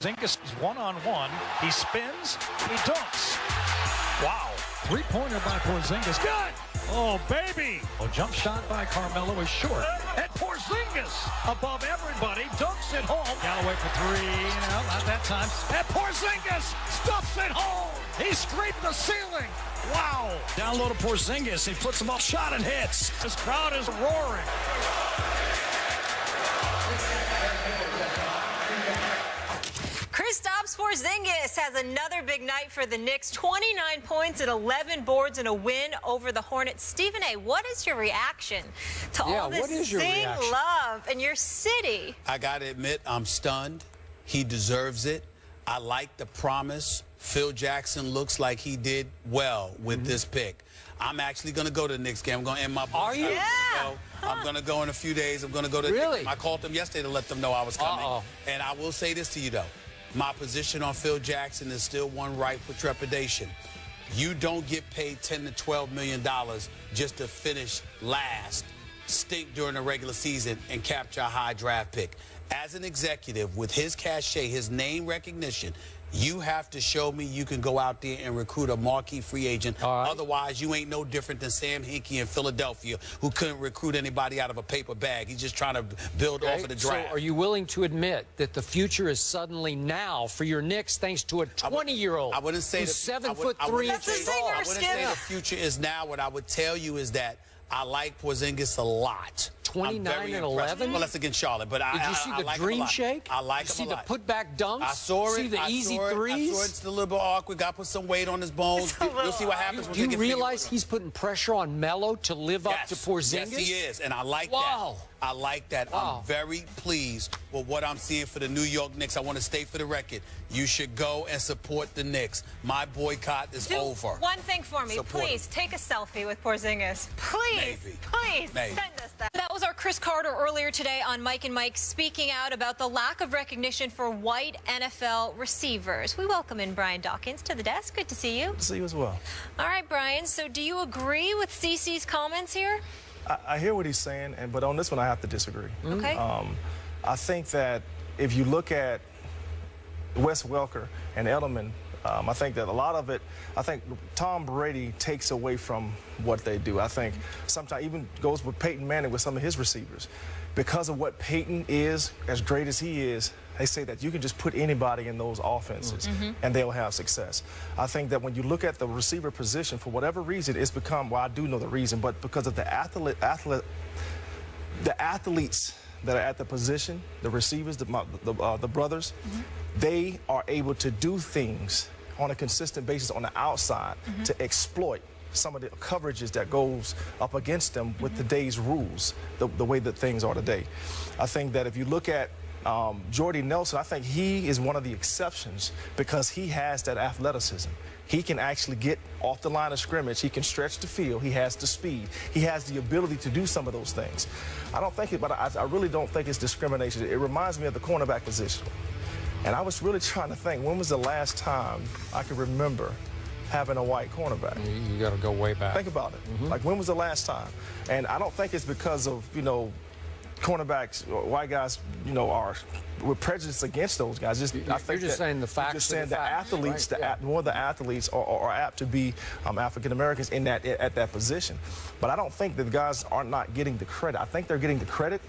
Porzingis is one-on-one. He spins. He dunks. Wow. Three-pointer by Porzingis. Good. Oh, baby. Oh, jump shot by Carmelo is short. And Porzingis above everybody. Dunks it home. Galloway for three. No, not that time. And Porzingis stuffs it home. He scraped the ceiling. Wow. Down low to Porzingis. He puts the ball shot and hits. This crowd is roaring. Kristaps Porzingis has another big night for the Knicks. 29 points and 11 boards in a win over the Hornets. Stephen A., what is your reaction to all this sing love in your city? I got to admit, I'm stunned. He deserves it. I like the promise. Phil Jackson looks like he did well with this pick. I'm actually going to go to the Knicks game. I'm going to end my book. Are you? I'm going to go in a few days. I'm going to go to Really? I called them yesterday to let them know I was coming. And I will say this to you, though. My position on Phil Jackson is still one ripe with trepidation. You don't get paid $10 to $12 million just to finish last, stink during the regular season, and capture a high draft pick. As an executive, with his cachet, his name recognition, you have to show me you can go out there and recruit a marquee free agent. Otherwise, you ain't no different than Sam Hinkie in Philadelphia, who couldn't recruit anybody out of a paper bag. He's just trying to build off of the draft. So are you willing to admit that the future is suddenly now for your Knicks thanks to a 20-year-old I wouldn't say who's 7'3" I wouldn't say the future is now. What I would tell you is that I like Porzingis a lot. 29 and 11? Well, that's against Charlotte, but Did you see the like dream shake? I like him a lot. See the putback dunks? I saw it. See the easy threes? I saw it's a little bit awkward. Got to put some weight on his bones. You'll see what happens. Do you realize he's putting pressure on Melo to live up to Porzingis? Yes, he is, and I like that. I like that. I'm very pleased with what I'm seeing for the New York Knicks. I want to state for the record, you should go and support the Knicks. My boycott is over. One thing for me, please take a selfie with Porzingis. Please, please send us that. That was our Chris Carter earlier today on Mike and Mike, speaking out about the lack of recognition for white NFL receivers. We welcome in Brian Dawkins to the desk. Good to see you. Good to see you as well. All right, Brian, so do you agree with CeCe's comments here? I hear what he's saying, but on this one I have to disagree. Okay. I think that if you look at Wes Welker and Edelman, I think that a lot of it, I think Tom Brady takes away from what they do. I think sometimes even goes with Peyton Manning with some of his receivers. Because of what Peyton is, as great as he is, they say that you can just put anybody in those offenses and they'll have success. I think that when you look at the receiver position, for whatever reason, it's become, well, I do know the reason, but because of the athletes that are at the position, the receivers, the brothers, they are able to do things on a consistent basis on the outside to exploit some of the coverages that goes up against them with today's rules, the way that things are today. I think that if you look at Jordy Nelson, I think he is one of the exceptions because he has that athleticism. He can actually get off the line of scrimmage. He can stretch the field. He has the speed. He has the ability to do some of those things. I don't think it, but I really don't think it's discrimination. It reminds me of the cornerback position. And I was really trying to think, when was the last time I can remember having a white cornerback? You got to go way back. Think about it. Like, when was the last time? And I don't think it's because of, cornerbacks, white guys, we're prejudiced against those guys. I think you're just saying the facts. Just saying the athletes, right? More of the athletes are apt to be African Americans at that position. But I don't think that the guys are not getting the credit. I think they're getting the credit.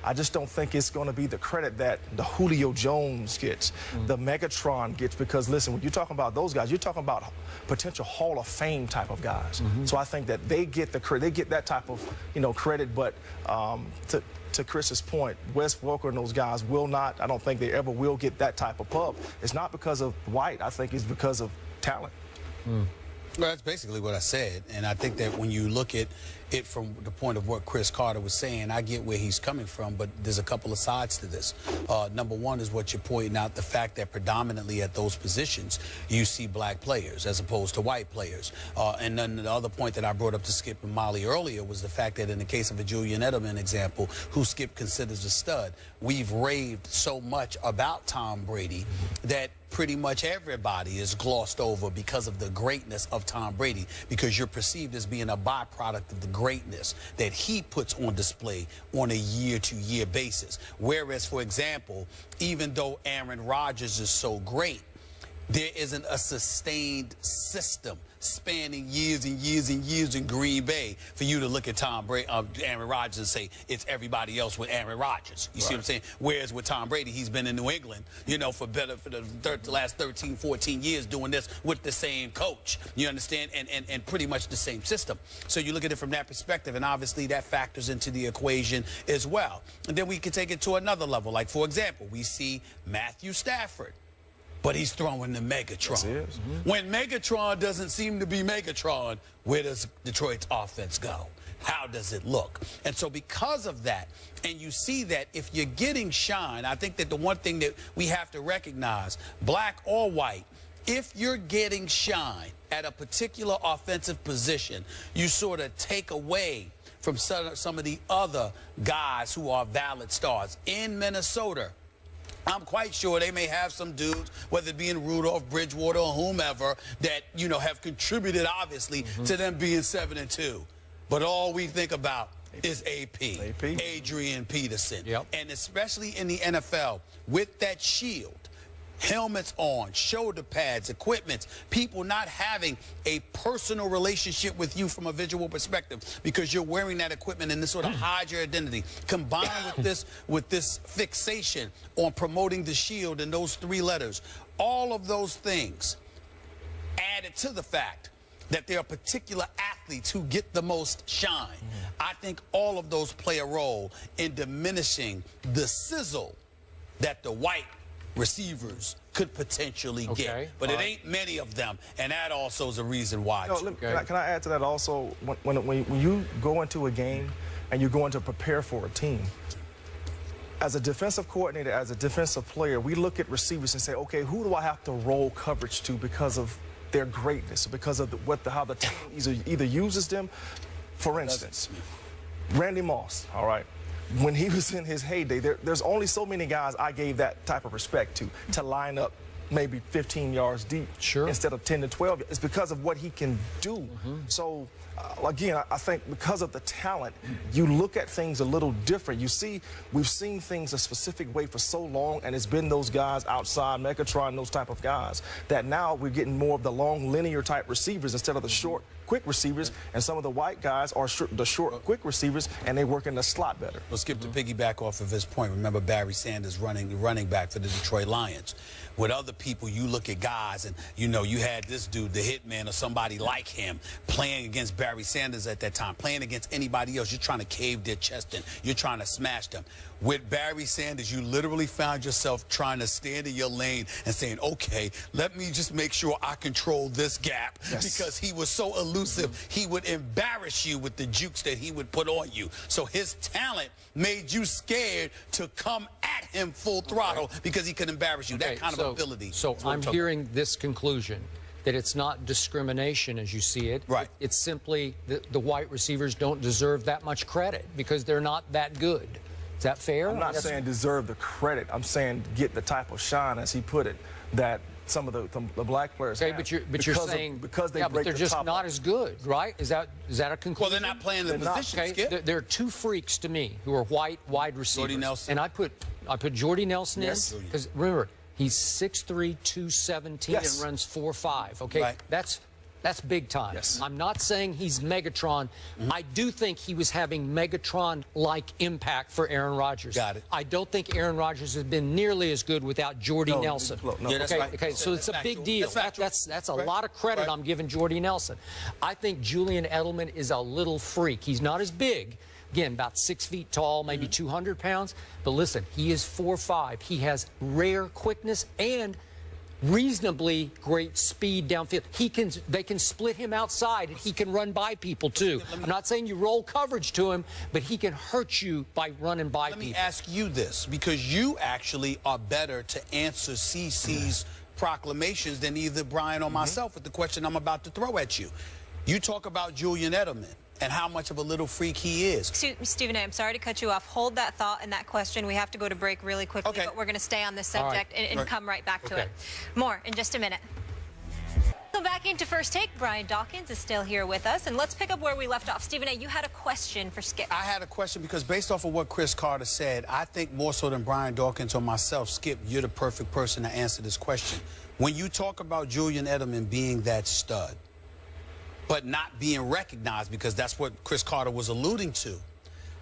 I just don't think it's going to be the credit that the Julio Jones gets, the Megatron gets, because, listen, when you're talking about those guys, you're talking about potential Hall of Fame type of guys. So I think that they get the credit, they get that type of, credit, but to Chris's point, Wes Welker and those guys will not, I don't think they ever will get that type of pub. It's not because of white, I think it's because of talent. Well, that's basically what I said, and I think that when you look at it from the point of what Chris Carter was saying, I get where he's coming from, but there's a couple of sides to this. Number one is what you're pointing out, the fact that predominantly at those positions, you see black players as opposed to white players. And then the other point that I brought up to Skip and Molly earlier was the fact that in the case of a Julian Edelman example, who Skip considers a stud, we've raved so much about Tom Brady that pretty much everybody is glossed over because of the greatness of Tom Brady, because you're perceived as being a byproduct of the greatness that he puts on display on a year-to-year basis. Whereas, for example, even though Aaron Rodgers is so great, there isn't a sustained system spanning years and years and years in Green Bay for you to look at Aaron Rodgers and say it's everybody else with Aaron Rodgers. You see what I'm saying? Whereas with Tom Brady, he's been in New England, you know, for the last 13, 14 years doing this with the same coach. You understand? And pretty much the same system. So you look at it from that perspective, and obviously that factors into the equation as well. And then we can take it to another level. Like, for example, we see Matthew Stafford. But he's throwing the Megatron. Yes, he is. When Megatron doesn't seem to be Megatron, where does Detroit's offense go? How does it look? And so because of that, and you see that if you're getting shine, I think that the one thing that we have to recognize, black or white, if you're getting shine at a particular offensive position, you sort of take away from some of the other guys who are valid stars. In Minnesota, I'm quite sure they may have some dudes, whether it be in Rudolph, Bridgewater, or whomever, that, you know, have contributed, obviously, to them being 7-2. But all we think about is AP. Adrian Peterson. Yep. And especially in the NFL, with that shield, helmets on, shoulder pads, equipment, people not having a personal relationship with you from a visual perspective because you're wearing that equipment and this sort of hides your identity, combined with this fixation on promoting the shield and those 3 letters, all of those things added to the fact that there are particular athletes who get the most shine. I think all of those play a role in diminishing the sizzle that the white receivers could potentially get. But it ain't many of them, and that also is a reason why. Can I add to that also? When you go into a game and you're going to prepare for a team, as a defensive coordinator, as a defensive player, we look at receivers and say, okay, who do I have to roll coverage to because of their greatness, because of how the team either uses them? For instance, Randy Moss, all right? When he was in his heyday, there's only so many guys I gave that type of respect to line up maybe 15 yards deep instead of 10 to 12. It's because of what he can do. So, again, I think because of the talent, you look at things a little different. You see, we've seen things a specific way for so long, and it's been those guys outside, Megatron, those type of guys, that now we're getting more of the long linear type receivers instead of the short, quick receivers, and some of the white guys are the short, quick receivers, and they work in the slot better. Well, Skip, to piggyback off of his point, remember Barry Sanders running back for the Detroit Lions. With other people, you look at guys, and, you know, you had this dude, the Hitman, or somebody like him, playing against Barry Sanders at that time, playing against anybody else. You're trying to cave their chest in. You're trying to smash them. With Barry Sanders, you literally found yourself trying to stand in your lane and saying, okay, let me just make sure I control this gap, because he was so elusive, he would embarrass you with the jukes that he would put on you. So his talent made you scared to come at him full throttle because he could embarrass you. That kind of ability. So I'm hearing this conclusion, that it's not discrimination as you see it. Right. It's simply the white receivers don't deserve that much credit because they're not that good. Is that fair? I'm not saying deserve the credit. I'm saying get the type of shine, as he put it, that some of the black players have. But you're saying because they break but they're the just top not as good, right? Is that a conclusion? Well, they're not playing the position. Okay. There are 2 freaks to me who are white wide receivers. Jordy Nelson. And I put Jordy Nelson in because remember, he's 6'3", 217 and runs 4.5. Okay, right. That's big time. Yes. I'm not saying he's Megatron. I do think he was having Megatron-like impact for Aaron Rodgers. Got it. I don't think Aaron Rodgers has been nearly as good without Jordy Nelson. Yeah, that's right. Okay, so it's a big deal. That's a lot of credit I'm giving Jordy Nelson. I think Julian Edelman is a little freak. He's not as big. Again, about 6 feet tall, maybe 200 pounds. But listen, he is 4'5". He has rare quickness and reasonably great speed downfield. They can split him outside, and he can run by people too. I'm not saying you roll coverage to him, but he can hurt you by running by people. Let me ask you this, because you actually are better to answer CC's proclamations than either Brian or myself with the question I'm about to throw at you. You talk about Julian Edelman and how much of a little freak he is. Stephen A., I'm sorry to cut you off. Hold that thought and that question. We have to go to break really quickly, but we're going to stay on this subject and come right back to it. More in just a minute. The Welcome back into First Take. Brian Dawkins is still here with us, and let's pick up where we left off. Stephen A., you had a question for Skip. I had a question because based off of what Chris Carter said, I think more so than Brian Dawkins or myself, Skip, you're the perfect person to answer this question. When you talk about Julian Edelman being that stud, but not being recognized, because that's what Chris Carter was alluding to,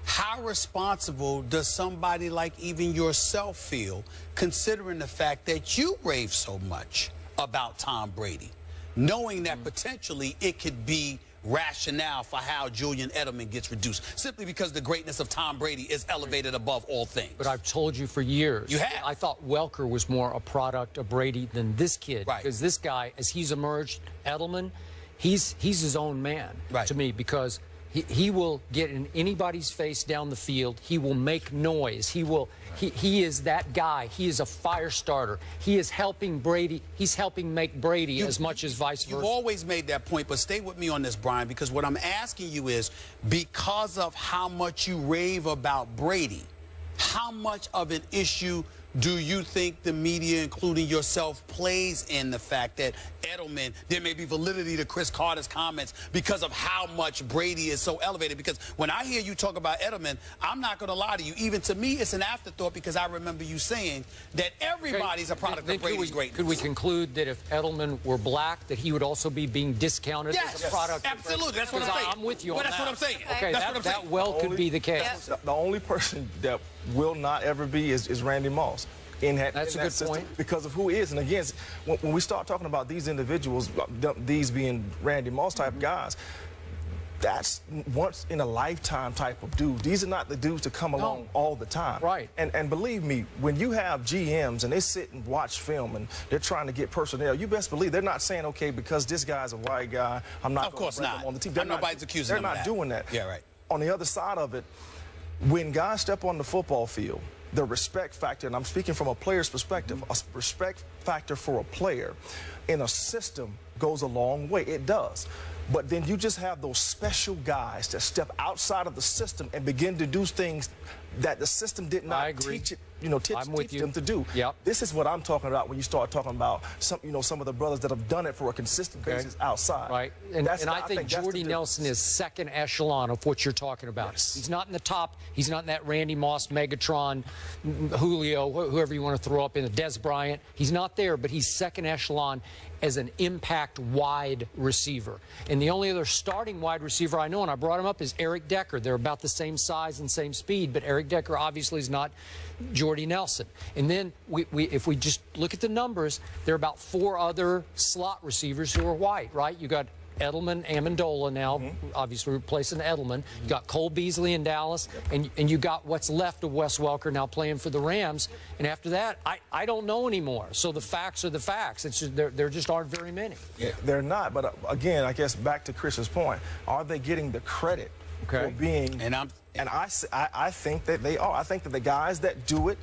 how responsible does somebody like even yourself feel, considering the fact that you rave so much about Tom Brady, knowing that potentially it could be rationale for how Julian Edelman gets reduced, simply because the greatness of Tom Brady is elevated above all things? But I've told you for years. You have. I thought Welker was more a product of Brady than this kid. Right. Because this guy, as he's emerged, Edelman, he's his own man to me, because he will get in anybody's face down the field. He will make noise. He is that guy. He is a fire starter. He is helping Brady. He's helping make Brady as much as vice versa. You've always made that point, but stay with me on this, Brian, because what I'm asking you is, because of how much you rave about Brady, how much of an issue do you think the media, including yourself, plays in the fact that Edelman, there may be validity to Chris Carter's comments because of how much Brady is so elevated? Because when I hear you talk about Edelman, I'm not going to lie to you. Even to me, it's an afterthought, because I remember you saying that everybody's a product of Brady's greatness. Could we conclude that if Edelman were black, that he would also be being discounted as a product? Absolutely. That's what I'm saying. I'm with you on that. That's what I'm saying. Okay, that's what I'm saying. That well could be the case. The only person that will not ever be is Randy Moss. That's a good point. Because of who he is. And again, when we start talking about these individuals, these being Randy Moss type guys, that's once in a lifetime type of dude. These are not the dudes to come along all the time. Right. And believe me, when you have GMs and they sit and watch film and they're trying to get personnel, you best believe they're not saying, okay, because this guy's a white guy, I'm not going to bring him on the team. Nobody's accusing them of that. They're not doing that. Yeah, right. On the other side of it, when guys step on the football field, the respect factor, and I'm speaking from a player's perspective, a respect factor for a player in a system goes a long way. It does. But then you just have those special guys that step outside of the system and begin to do things that the system did not teach it, teach them to do. Yep. This is what I'm talking about when you start talking about some of the brothers that have done it for a consistent basis outside. Right. And I think Jordy Nelson is second echelon of what you're talking about. Yes. He's not in the top. He's not in that Randy Moss, Megatron, Julio, whoever you want to throw up in, Des Bryant. He's not there, but he's second echelon as an impact wide receiver. And the only other starting wide receiver I know, and I brought him up, is Eric Decker. They're about the same size and same speed, but Eric Decker obviously is not Jordy Nelson. And then if we just look at the numbers, there are about 4 other slot receivers who are white, right? You got Edelman, Amendola now, obviously replacing Edelman. You got Cole Beasley in Dallas, and you got what's left of Wes Welker now playing for the Rams. And after that, I don't know anymore. So the facts are the facts. It's just, there just aren't very many. Yeah. They're not. But again, I guess back to Chris's point, are they getting the credit for being? And I think that they are. I think that the guys that do it,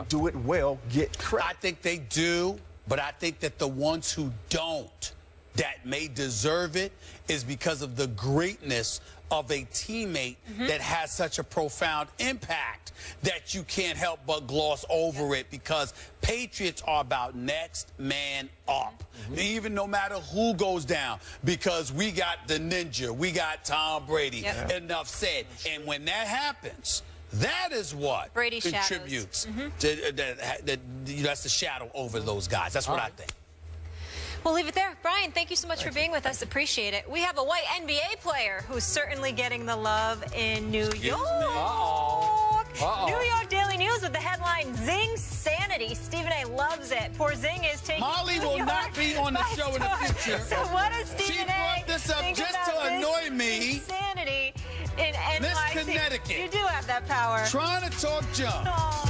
do it well, get credit. I think they do, but I think that the ones who don't, that may deserve it, is because of the greatness of a teammate that has such a profound impact that you can't help but gloss over it, because Patriots are about next man up. Even no matter who goes down, because we got the ninja, we got Tom Brady. Enough said. And when that happens, that is what Brady contributes to that's the shadow over those guys. That's what I think. We'll leave it there. Brian, thank you so much for being with us. Appreciate it. We have a white NBA player who's certainly getting the love in New York. New York Daily News with the headline, Zing Sanity. Stephen A. loves it. Porzingis taking Molly will not be on the show in the future. So what does Stephen A. She brought this up just to annoy me. Sanity in NYC. Miss Connecticut. You do have that power. Trying to talk junk.